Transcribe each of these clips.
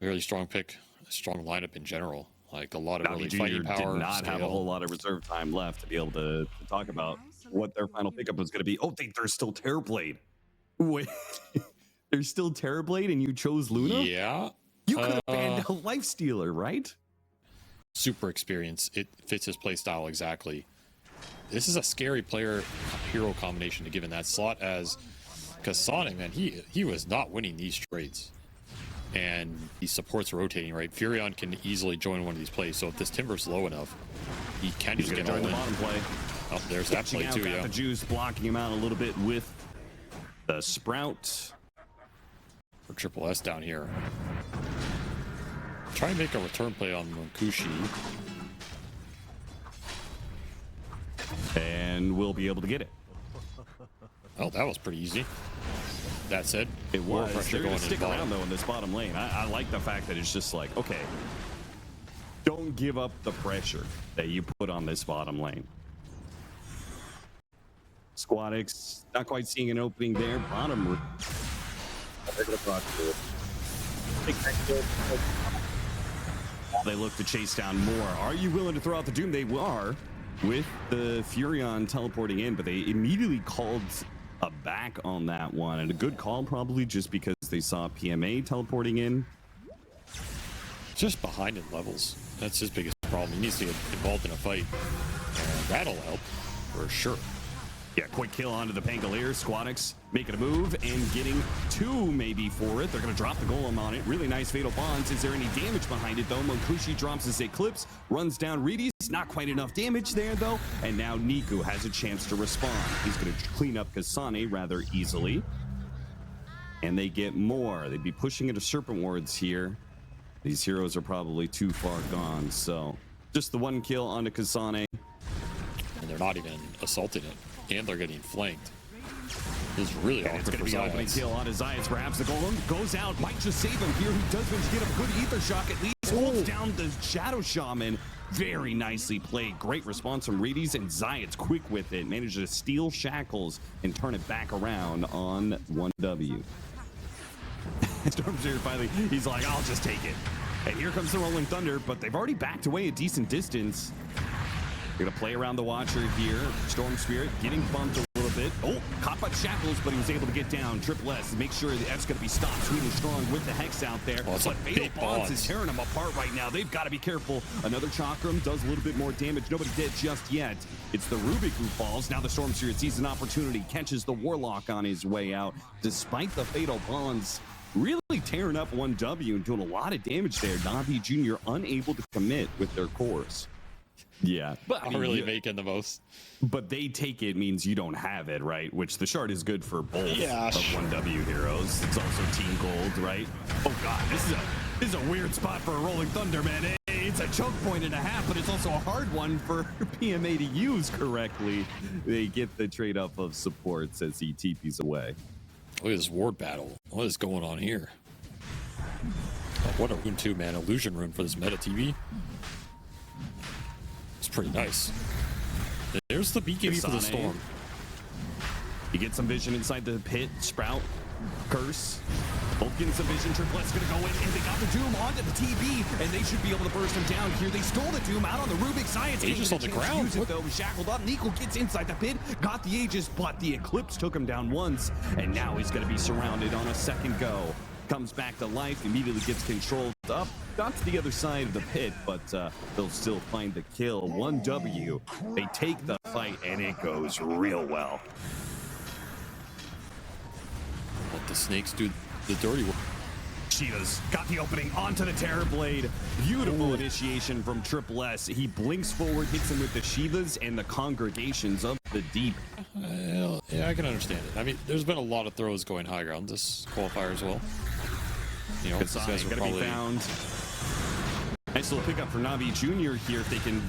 Really strong pick, strong lineup in general. Like a lot of NAVI early Junior fighting power. did not have a whole lot of reserve time left to be able to talk about what their final pickup was going to be. Oh, there's still Terrorblade. Wait, there's still Terrorblade, and you chose Luna? Yeah. You could have banned a Lifestealer, right? Super experience. It fits his play style exactly. This is a scary player hero combination to give in that slot, as Kasane, man, he was not winning these trades. And he supports rotating, right? Furion can easily join one of these plays. So if this Timber's low enough, he can just get all in. The bottom play. Oh, there's that play too, yeah. The Juice blocking him out a little bit with the Sprout. For Triple S down here. Try and make a return play on Monkushi. And we'll be able to get it. Oh, that was pretty easy. That said, it was. They're going to stick around though in this bottom lane. I like the fact that it's just like, okay, don't give up the pressure that you put on this bottom lane. Squadix not quite seeing an opening there. Bottom. They look to chase down more. Are you willing to throw out the Doom? They are, with the Furion teleporting in, but they immediately called a back on that one, and a good call probably just because they saw PMA teleporting in. Just behind in levels. That's his biggest problem. He needs to get involved in a fight, and that'll help for sure. Yeah, quick kill onto the Pangolier. Squadix making a move and getting two maybe for it. They're going to drop the golem on it. Really nice Fatal Bonds. Is there any damage behind it, though? Monkushi drops his Eclipse, runs down Reedy's. Not quite enough damage there, though. And now Niku has a chance to respond. He's going to clean up Kasane rather easily. And they get more. They'd be pushing into Serpent Wards here. These heroes are probably too far gone. So just the one kill onto Kasane. And they're not even assaulting it. And they're getting flanked. This is really awkward. It's going to be an opening kill on his eyes. Perhaps the golem goes out, might just save him here. He does manage to get a good ether shock. At least holds down the Shadow Shaman. Very nicely played. Great response from Reedy's, and Zayat's quick with it. Managed to steal Shackles and turn it back around on 1W. Stormseer finally, he's like, I'll just take it. And here comes the Rolling Thunder, but they've already backed away a decent distance. They're gonna play around the Watcher here. Storm Spirit getting bumped a little bit. Oh, caught by Shackles, but he was able to get down. Triple S, make sure that's gonna be stopped. Sweden Strong with the Hex out there. Oh, but Fatal Bonds is tearing them apart right now. They've got to be careful. Another Chakram does a little bit more damage. Nobody dead just yet. It's the Rubik who falls. Now the Storm Spirit sees an opportunity, catches the Warlock on his way out. Despite the Fatal Bonds really tearing up 1W and doing a lot of damage there. NAVI Junior unable to commit with their cores. Yeah, but I mean, really making the most. But they take it means you don't have it, right? Which the shard is good for both of 1W heroes. It's also Team Gold, right? Oh god, this is a weird spot for a Rolling Thunder, man. Hey, it's a choke point and a half, but it's also a hard one for PMA to use correctly. They get the trade up of supports as he TPs away. Look at this ward battle. What is going on here? Oh, what a rune too, man. Illusion rune for this meta TV. It's pretty nice. There's the BKB for the Storm. You get some vision inside the pit. Sprout, Curse. Both getting some vision. Triple S gonna go in, and they got the Doom onto the TB, and they should be able to burst him down here. They stole the Doom out on the Rubik. Science Aegis on the ground. Use it, though. Shackled up. Nico gets inside the pit, got the Aegis, but the Eclipse took him down once, and now he's gonna be surrounded on a second go. Comes back to life, immediately gets controlled up, got to the other side of the pit, but they'll still find the kill. 1W, they take the fight, and it goes real well. Let the snakes do the dirty work. Cheetah's got the opening onto the Terrorblade. Beautiful initiation from Triple S. He blinks forward, hits him with the Shivas and the Congregations of the Deep. Yeah, I can understand it. I mean, there's been a lot of throws going high ground this qualifier as well. You know, these guys are probably... be found. Nice little pickup for NAVI Junior here. If they can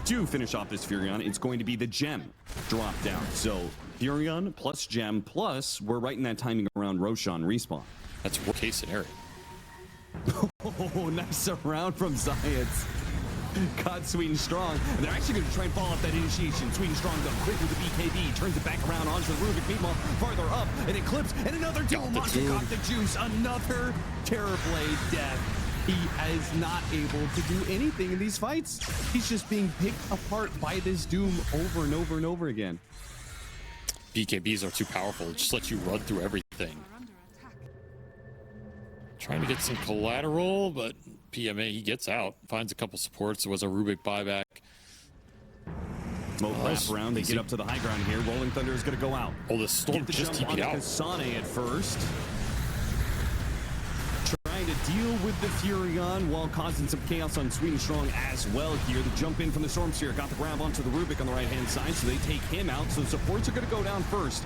do finish off this Furion, it's going to be the gem drop down. So Furion plus gem plus we're right in that timing around Roshan respawn. That's worst case scenario. Oh, nice round from Zayat. Caught Sweden Strong. And they're actually going to try and follow up that initiation. Sweden Strong though, quick with the BKB, turns it back around onto the Rubik. Meanwhile, farther up, and it clips, and another Doom onto got the juice. Another Terrorblade death. He is not able to do anything in these fights. He's just being picked apart by this Doom over and over and over again. BKBs are too powerful. It just lets you run through everything. Trying to get some collateral, but PMA, he gets out. Finds a couple supports. There was a Rubik buyback. Smoke wrap around. They get up to the high ground here. Rolling Thunder is going to go out. Oh, the Storm just TP'd out. Kasane at first. Trying to deal with the Furion while causing some chaos on Sweden Strong as well here. The jump in from the Storm Sphere got the grab onto the Rubik on the right-hand side, so they take him out. So supports are going to go down first.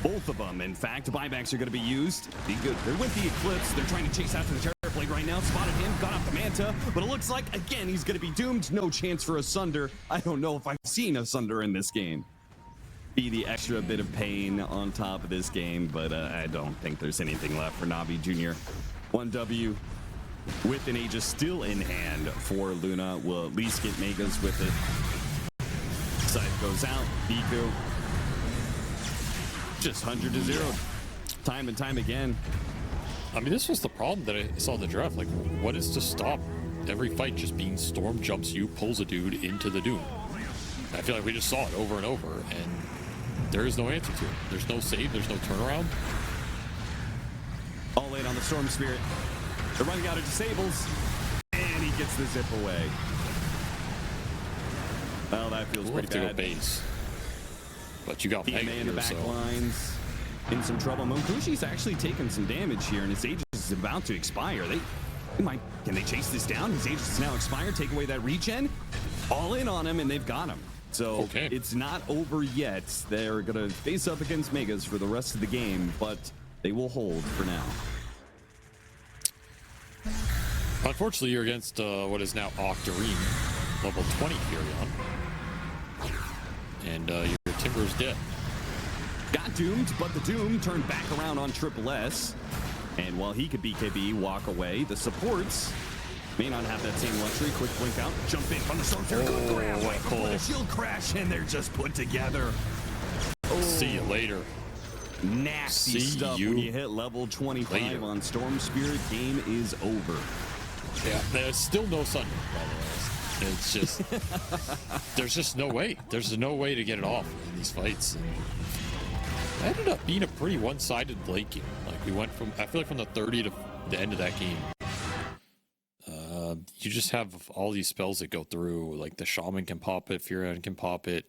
Both of them, in fact, buybacks are going to be used. Be good. They're with the Eclipse. They're trying to chase after the Terrorblade right now. Spotted him, got off the Manta, but it looks like, again, he's going to be doomed. No chance for a Sunder. I don't know if I've seen a Sunder in this game. Be the extra bit of pain on top of this game, but I don't think there's anything left for NAVI Junior. 1W with an Aegis still in hand for Luna. Will at least get Megas with it. Side goes out. Biku. Just 100 to 0. Time and time again. I mean, this was the problem that I saw in the draft. Like, what is to stop every fight just being Storm jumps you, pulls a dude into the Doom? I feel like we just saw it over and over, and there is no answer to it. There's no save, there's no turnaround. All in on the Storm Spirit. They're running out of disables, and he gets the zip away. Well, that feels pretty bad. Base. But you got Mega in the back lines in some trouble. Monkushi's actually taking some damage here, and his Aegis is about to expire. Can they chase this down? His Aegis is now expired. Take away that regen. All in on him, and they've got him. So It's not over yet. They're going to face up against Megas for the rest of the game, but they will hold for now. Unfortunately, you're against what is now Octarine, level 20 Furion. And your Timber's dead. Got doomed, but the Doom turned back around on Triple S. And while he could BKB, walk away, the supports may not have that same luxury. Quick blink out, jump in from the Storm Sphere, good grab away before the shield crash, and they're just put together. See you later. Nasty stuff when you hit level 25 on Storm Spirit. Game is over. Yeah, there's still no Sunder, by the way. It's just, there's just no way. There's no way to get it off in these fights. And it ended up being a pretty one-sided late game. Like, we went from, I feel like from the 30 to the end of that game, you just have all these spells that go through. Like, the Shaman can pop it, Furion can pop it,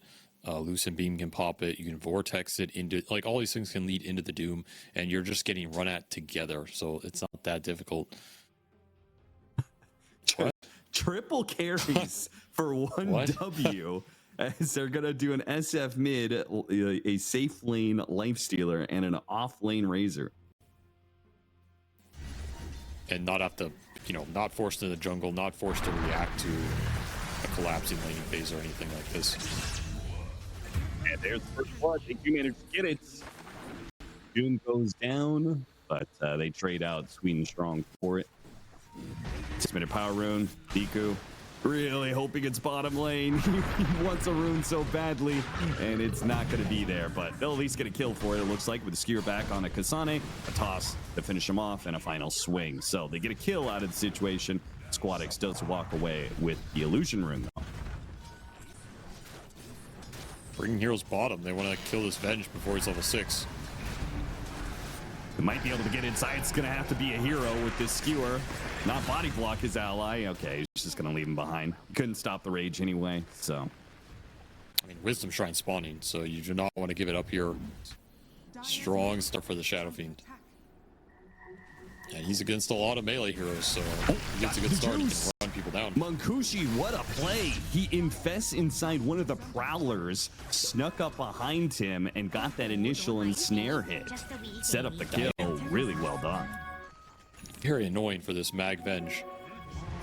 Lucent Beam can pop it, you can Vortex it into, like, all these things can lead into the Doom, and you're just getting run at together, so it's not that difficult. Triple carries for 1W as they're going to do an SF mid, a safe lane Lifestealer, and an off lane Razor. And not have to, not forced into the jungle, not forced to react to a collapsing laning phase or anything like this. And there's the first blood. They do manage to get it. Doom goes down, but they trade out Sweden Strong for it. 6-minute power rune. Biku really hoping it's bottom lane. He wants a rune so badly, and it's not going to be there, but they'll at least get a kill for it, it looks like, with a skewer back on a Kasane, a toss to finish him off, and a final swing. So they get a kill out of the situation. Squadix does walk away with the illusion rune, though. Bringing Heroes bottom. They want to kill this Venge before he's level 6. They might be able to get inside. It's going to have to be a hero with this skewer. Not body block his ally. Okay, he's just going to leave him behind. Couldn't stop the rage anyway, so. I mean, Wisdom Shrine spawning, so you do not want to give it up here. Strong start for the Shadow Fiend. And he's against a lot of melee heroes, so he gets a good start. He can run people down. Monkushi, what a play. He infests inside one of the Prowlers, snuck up behind him, and got that initial ensnare hit. Set up the kill. Really well done. Very annoying for this Mag Venge.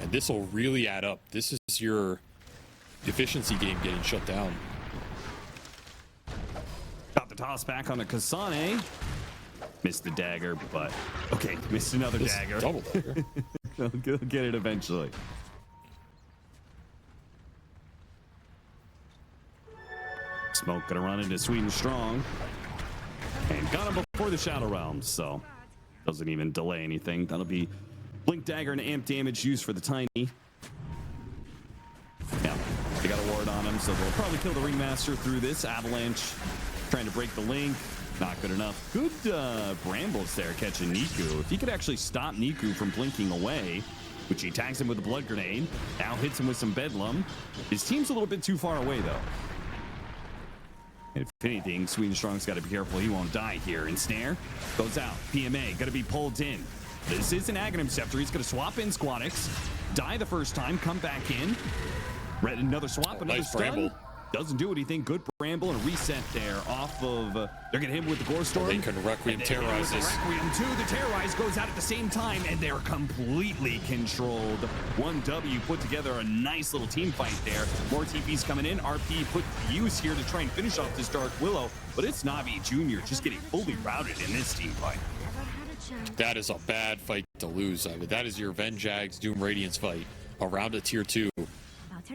And this will really add up. This is your efficiency game getting shut down. Got the toss back on the Kasane. Missed the dagger, but okay, missed another dagger. Double dagger. They'll get it eventually. Smoke gonna run into Sweden Strong. And got him before the Shadow Realms, so doesn't even delay anything. That'll be Blink Dagger and Amp damage used for the Tiny. Yeah, they got a ward on him, so they'll probably kill the Ringmaster through this. Avalanche trying to break the link. Not good enough. Good Brambles there catching Niku. If he could actually stop Niku from blinking away, which he tags him with a Blood Grenade, now hits him with some Bedlam. His team's a little bit too far away, though. If anything, Sweden Strong's got to be careful he won't die here. Ensnare goes out. PMA going to be pulled in. This is an Aghanim Scepter. He's going to swap in Squadix, die the first time, come back in. Read another swap, another nice stun. Bramble. Doesn't do anything. Good Bramble and reset there off of. They're going to hit him with the Gore Storm. They can Requiem terrorize this. Requiem too. The Terrorize goes out at the same time, and they're completely controlled. 1W put together a nice little team fight there. More TPs coming in. RP put to use here to try and finish off this Dark Willow, but it's Navi Junior just getting fully routed in this team fight. That is a bad fight to lose. I mean, that is your Venjags Doom Radiance fight around a tier 2.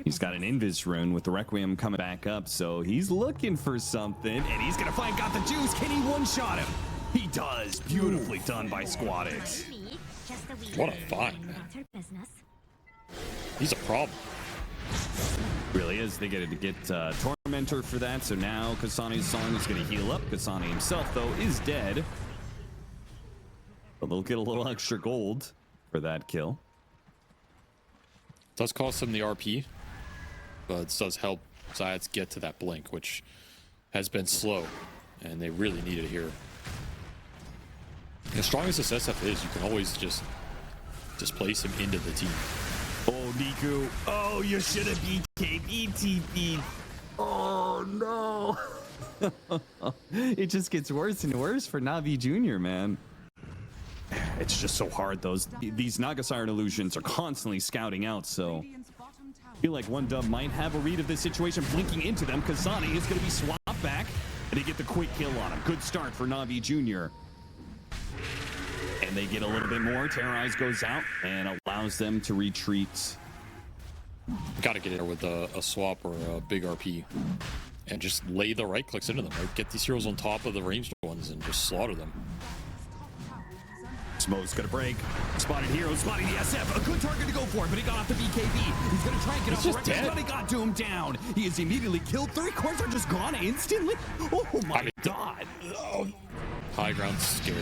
He's got an Invis rune with the Requiem coming back up, so he's looking for something, and he's gonna find got the juice. Can he one-shot him? He does. Beautifully done by Squadix. What a find. He's a problem. Really is. They get Tormentor for that, so now Kasani's song is gonna heal up. Kasani himself, though, is dead. But they'll get a little extra gold for that kill. Does cost him the RP, but it does help Zayats get to that blink, which has been slow, and they really need it here. As strong as this SF is, you can always just place him into the team. Oh, Niku. Oh, you should have BKB TP. Oh, no. It just gets worse and worse for Navi Junior, man. It's just so hard. These Naga Siren illusions are constantly scouting out, so I feel like 1Dub might have a read of this situation, blinking into them. Kasani is going to be swapped back, and they get the quick kill on him. Good start for Navi Junior. And they get a little bit more. Terrorize goes out and allows them to retreat. Got to get in there with a swap or a big RP and just lay the right clicks into them. Right? Get these heroes on top of the ranged ones and just slaughter them. Smoke's gonna break. Spotted hero, spotting the SF. A good target to go for, but he got off the BKB. He's gonna try and get off the record, but he got doomed down. He is immediately killed. 3 cores are just gone instantly. Oh my god. High ground's scary.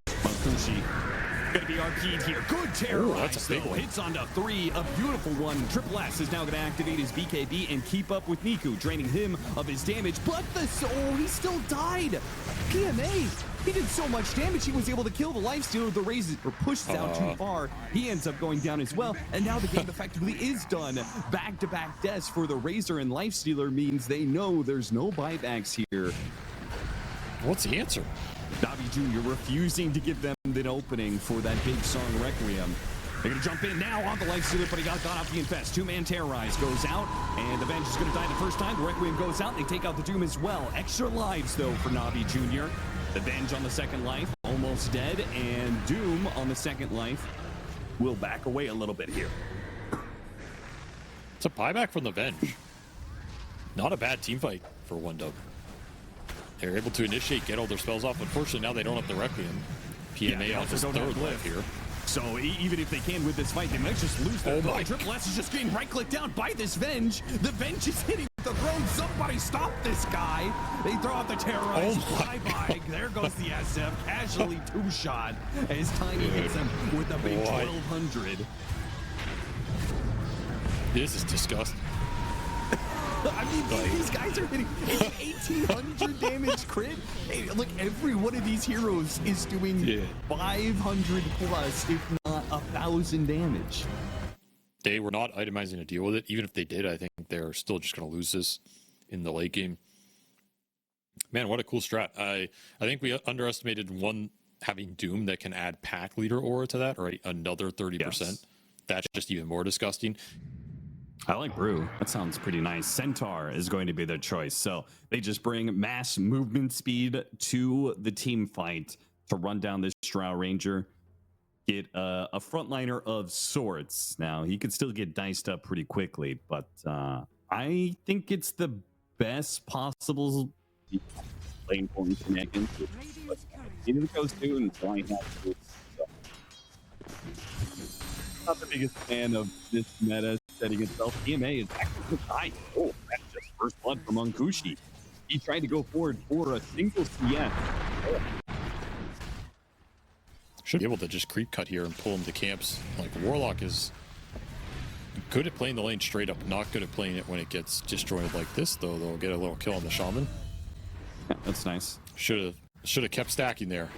Makushi gonna be RP'd here. Good terrorize. That's a big one. Hits onto 3. A beautiful one. Triple S is now gonna activate his BKB and keep up with Niku, draining him of his damage. But he still died. PMA. He did so much damage, he was able to kill the Lifestealer. The Razor pushed out too far. He ends up going down as well. And now the game effectively is done. Back-to-back deaths for the Razor and Lifestealer means they know there's no buybacks here. What's the answer? Navi Junior refusing to give them an opening for that big song Requiem. They're going to jump in now on the Lifestealer, but he got off the Infest. 2-man Terrorize goes out, and the Venge is going to die the first time. The Requiem goes out, and they take out the Doom as well. Extra lives, though, for Navi Junior. The Venge on the second life, almost dead, and Doom on the second life will back away a little bit here. It's a buyback from the Venge. Not a bad team fight for 1Dub. They're able to initiate, get all their spells off. Unfortunately, now they don't have the Requiem. PMA on his third life here. So even if they can with this fight, they might just lose their boy. Triple S is just getting right-clicked down by this Venge. The Venge is hitting the throne. Somebody stop this guy. They throw out the Terrorize. Bye-bye. There goes the SF. Casually 2-shot as Tiny hits him with a big 1200. This is disgusting. I mean, these guys are hitting 1,800 damage crit. Hey, look, every one of these heroes is doing 500 plus, if not 1,000 damage. They were not itemizing to deal with it. Even if they did, I think they're still just going to lose this in the late game. Man, what a cool strat. I think we underestimated one having Doom that can add pack leader aura to that, or another 30%. Yes. That's just even more disgusting. I like Brew. That sounds pretty nice. Centaur is going to be their choice. So they just bring mass movement speed to the team fight to run down this Drow Ranger. Get a frontliner of sorts. Now, he could still get diced up pretty quickly, but I think it's the best possible playing for shenanigans. Either goes to and flying out to. Not the biggest fan of this meta setting itself. PMA is actually high. Oh, that's just first blood from Unkushi. He tried to go forward for a single CS. Should be able to just creep cut here and pull him to camps. Like, Warlock is good at playing the lane straight up, not good at playing it when it gets disjointed like this, though. They'll get a little kill on the Shaman. Yeah, that's nice. Should have kept stacking there.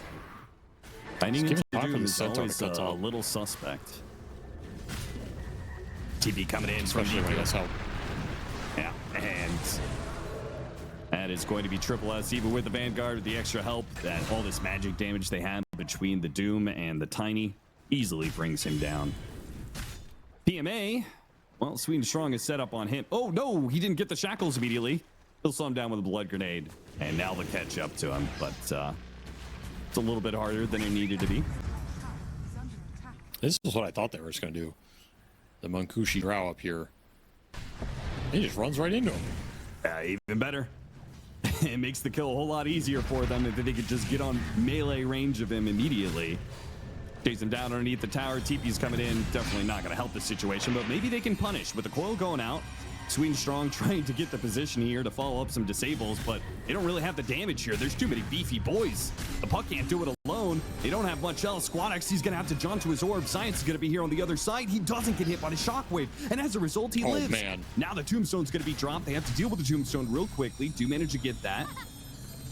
Finding Just it give to him time do for the is centaur always to cut a off. little suspect. TP coming in from Especially when he has help. Yeah, and that is going to be Triple S, even with the Vanguard, with the extra help, that all this magic damage they have between the Doom and the Tiny easily brings him down. PMA, well, Sweet and Strong is set up on him. Oh, no, he didn't get the shackles immediately. He'll slow him down with a blood grenade, and now they'll catch up to him, but it's a little bit harder than it needed to be. This is what I thought they were just going to do. The Munkushi Drow up here. He just runs right into him. Even better. It makes the kill a whole lot easier for them if they could just get on melee range of him immediately. Chase him down underneath the tower. TP's coming in. Definitely not going to help the situation, but maybe they can punish. With the coil going out, Sweet and Strong trying to get the position here to follow up some disables, but they don't really have the damage here. There's too many beefy boys. The puck can't do it alone. They don't have much else. Squadex, he's going to have to jump to his orb. Science is going to be here on the other side. He doesn't get hit by the shockwave, and as a result, he lives. Man. Now the tombstone's going to be dropped. They have to deal with the tombstone real quickly. Do manage to get that.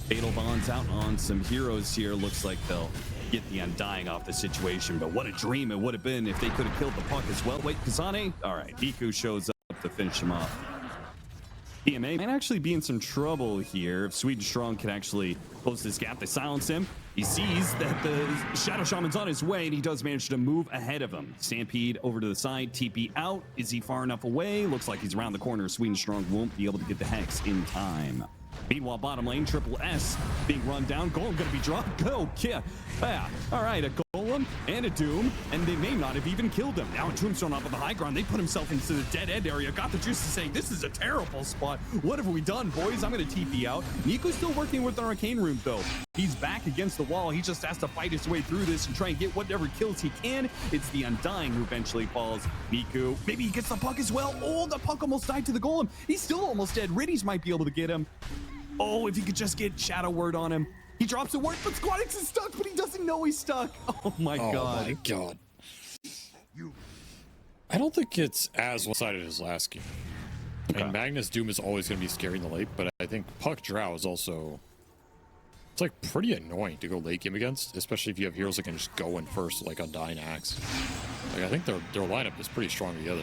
Fatal Bonds out on some heroes here. Looks like they'll get the Undying off the situation, but what a dream it would have been if they could have killed the puck as well. Wait, Kazane? All right, Iku shows up to finish him off. PMA might actually be in some trouble here if Sweet and Strong can actually close this gap. They silence him. He sees that the Shadow Shaman's on his way, and he does manage to move ahead of him. Stampede over to the side, TP out. Is he far enough away? Looks like he's around the corner. Sweet and Strong won't be able to get the Hex in time. Meanwhile, bottom lane, Triple S being run down. Golem gonna be dropped. Go, yeah. All right, a Golem and a Doom, and they may not have even killed him. Now a Tombstone up on the high ground. They put himself into the dead end area. Got the juice to saying, this is a terrible spot. What have we done, boys? I'm gonna TP out. Nico's still working with the Arcane Room, though. He's back against the wall. He just has to fight his way through this and try and get whatever kills he can. It's the Undying who eventually falls. Nico, maybe he gets the puck as well. Oh, the puck almost died to the Golem. He's still almost dead. Riddies might be able to get him. Oh, if he could just get Shadow Word on him. He drops a word, but Squadex is stuck, but he doesn't know he's stuck. Oh my god. Oh my god. I don't think it's as one-sided as last game. I mean, Magnus Doom is always going to be scary in the late, but I think Puck Drow is also... It's like pretty annoying to go late game against, especially if you have heroes that can just go in first, like Undying Axe. Like, I think their lineup is pretty strong together.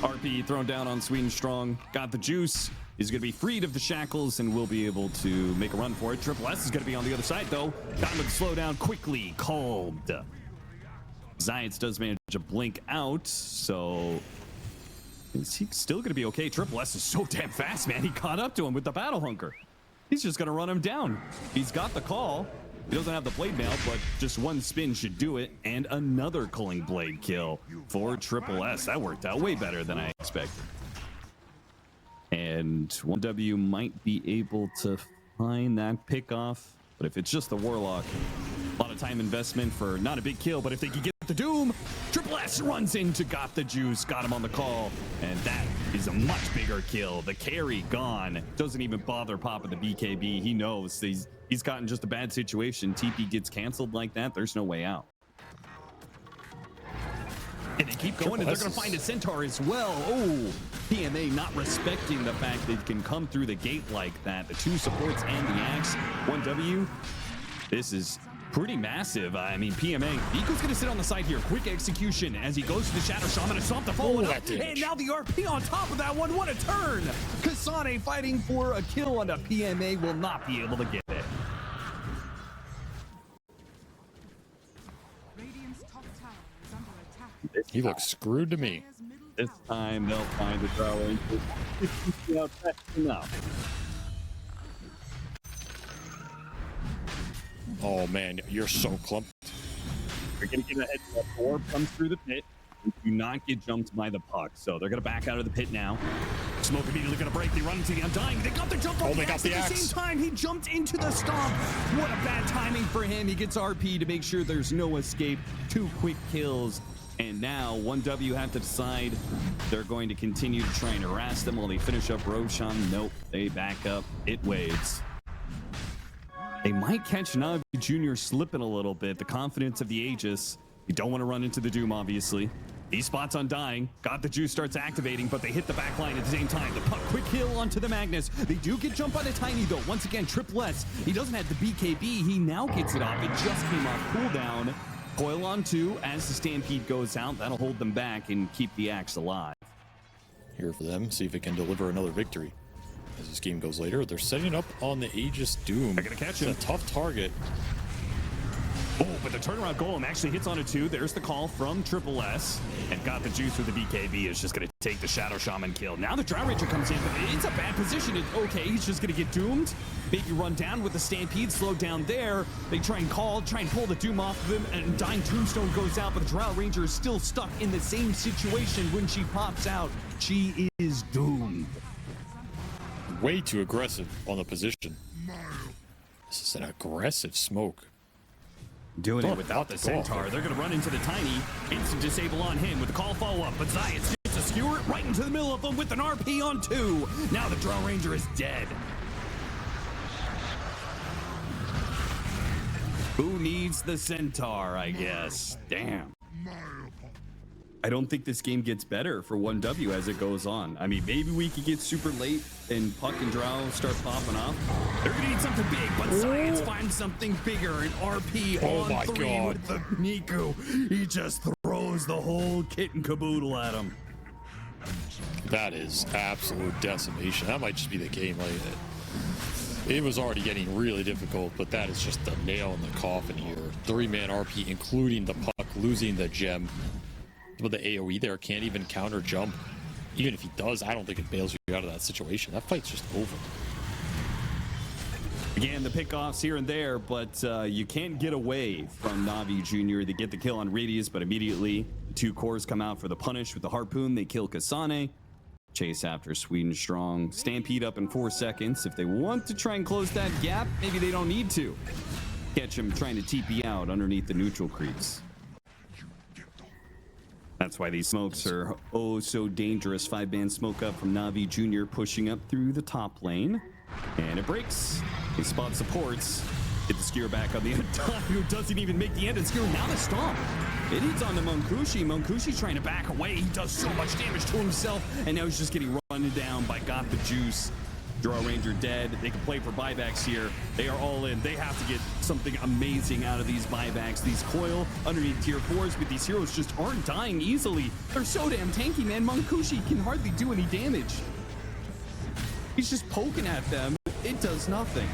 RP thrown down on Sweet and Strong. Got the juice. He's going to be freed of the shackles and will be able to make a run for it. Triple S is going to be on the other side, though. Got him to slow down quickly. Called. Zayats does manage to blink out, so... Is he still going to be okay? Triple S is so damn fast, man. He caught up to him with the Battle Hunker. He's just going to run him down. He's got the call. He doesn't have the blade mail, but just one spin should do it. And another Culling Blade kill for Triple S. That worked out way better than I expected. And 1W might be able to find that pickoff. But if it's just the Warlock, a lot of time investment for not a big kill. But if they can get the Doom, Triple S runs into got the juice, got him on the call. And that is a much bigger kill. The carry gone. Doesn't even bother popping the BKB. He knows he's gotten just a bad situation. TP gets canceled like that. There's no way out. And they keep going, and they're going to find a Centaur as well. Oh, PMA not respecting the fact they can come through the gate like that. The two supports and the axe. 1W. This is pretty massive. I mean, PMA. Nico's going to sit on the side here. Quick execution as he goes to the Shadow Shaman to stop the follow up. And now the RP on top of that one. What a turn. Kasane fighting for a kill on a PMA will not be able to get it. He looks screwed to me. This time they'll find the draw lane. That's enough. Oh man, you're so clumped. We're gonna get ahead. The orb comes through the pit. do not get jumped by the puck. So they're going to back out of the pit now. Smoke immediately going to break. They run into the Undying. They got the jump on they the got axe the at the axe. same time. He jumped into the stomp. What a bad timing for him. He gets RP to make sure there's no escape. 2 quick kills. And now 1W have to decide they're going to continue to try and harass them while they finish up Roshan. Nope, they back up. It waves. They might catch NAVI Junior slipping a little bit. The confidence of the Aegis. You don't want to run into the Doom, obviously. These spots Undying. Got the Juice starts activating, but they hit the back line at the same time. The puck, quick kill onto the Magnus. They do get jumped by the Tiny, though. Once again, triple S. He doesn't have the BKB. He now gets it off. It just came off cooldown. Coil on 2 as the Stampede goes out. That'll hold them back and keep the Axe alive. Here for them, see if it can deliver another victory. As this game goes later, they're setting up on the Aegis Doom. They're gonna catch him. It's a tough target. Oh, but the turnaround golem actually hits on a 2. There's the call from Triple S. And got the Juice with the BKB. Is just going to take the Shadow Shaman kill. Now the Drow Ranger comes in, but it's a bad position. Okay, he's just going to get doomed. Maybe run down with the Stampede, slowed down there. They try and pull the Doom off of him, and Dying Tombstone goes out, but the Drow Ranger is still stuck in the same situation when she pops out. She is doomed. Way too aggressive on the position. This is an aggressive smoke. Doing Oh, it without the the call. Centaur. They're going to run into the Tiny. Instant disable on him with the call follow-up. But Zayas gets a skewer right into the middle of them with an RP on 2. Now the Drow Ranger is dead. Who needs the Centaur, I guess? Damn. I don't think this game gets better for 1W as it goes on. I mean, maybe we could get super late and Puck and Drow start popping off. They're gonna need something big, but Science finds something bigger. An RP Oh on my 3 God. with the Niku. He just throws the whole kit and caboodle at him. That is absolute decimation. That might just be the game. Like it was already getting really difficult, but that is just the nail in the coffin here. 3-man RP, including the Puck, losing the gem. But the AoE there can't even counter jump. Even if he does, I don't think it bails you out of that situation. That fight's just over. Again, the pickoffs here and there, but you can't get away from NAVI Junior. They get the kill on Radius, but immediately 2 cores come out for the punish with the Harpoon. They kill Kasane. Chase after Sweden Strong. Stampede up in 4 seconds. If they want to try and close that gap, maybe they don't need to. Catch him trying to TP out underneath the neutral creeps. That's why these smokes are oh so dangerous. 5-man smoke up from NAVI Junior pushing up through the top lane. And it breaks. He spot supports. Get the skewer back on the Undying, who doesn't even make the end of the skewer. Now the stomp. It hits on the Monkushi. Monkushi's trying to back away. He does so much damage to himself. And now he's just getting run down by Got the Juice. Draw Ranger dead. They can play for buybacks here. They are all in. They have to get something amazing out of these buybacks. These coil underneath tier 4s, but these heroes just aren't dying easily. They're so damn tanky, man. Monkushi can hardly do any damage. He's just poking at them. It does nothing.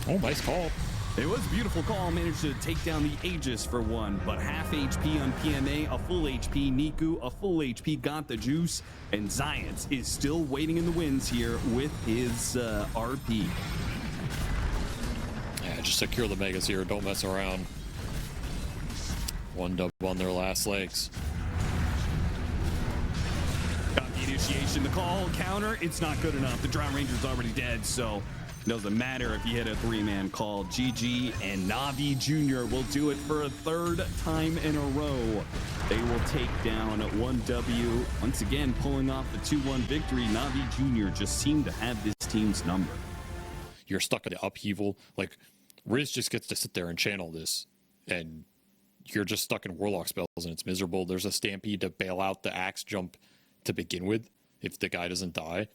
Oh, nice call. It was a beautiful call. Managed to take down the Aegis for 1, but half HP on PMA, a full HP Niku, a full HP Got the Juice, and Zions is still waiting in the wings here with his RP. Yeah, just secure the Megas here. Don't mess around. 1W on their last legs. Got the initiation, the call, counter. It's not good enough. The Drown Ranger's already dead, so doesn't matter if you hit a 3-man call. GG, and NAVI Junior will do it for a 3rd time in a row. They will take down 1W. Once again, pulling off the 2-1 victory. NAVI Junior just seemed to have this team's number. You're stuck in the upheaval. Like, Riz just gets to sit there and channel this, and you're just stuck in Warlock spells, and it's miserable. There's a Stampede to bail out the Axe jump to begin with, if the guy doesn't die.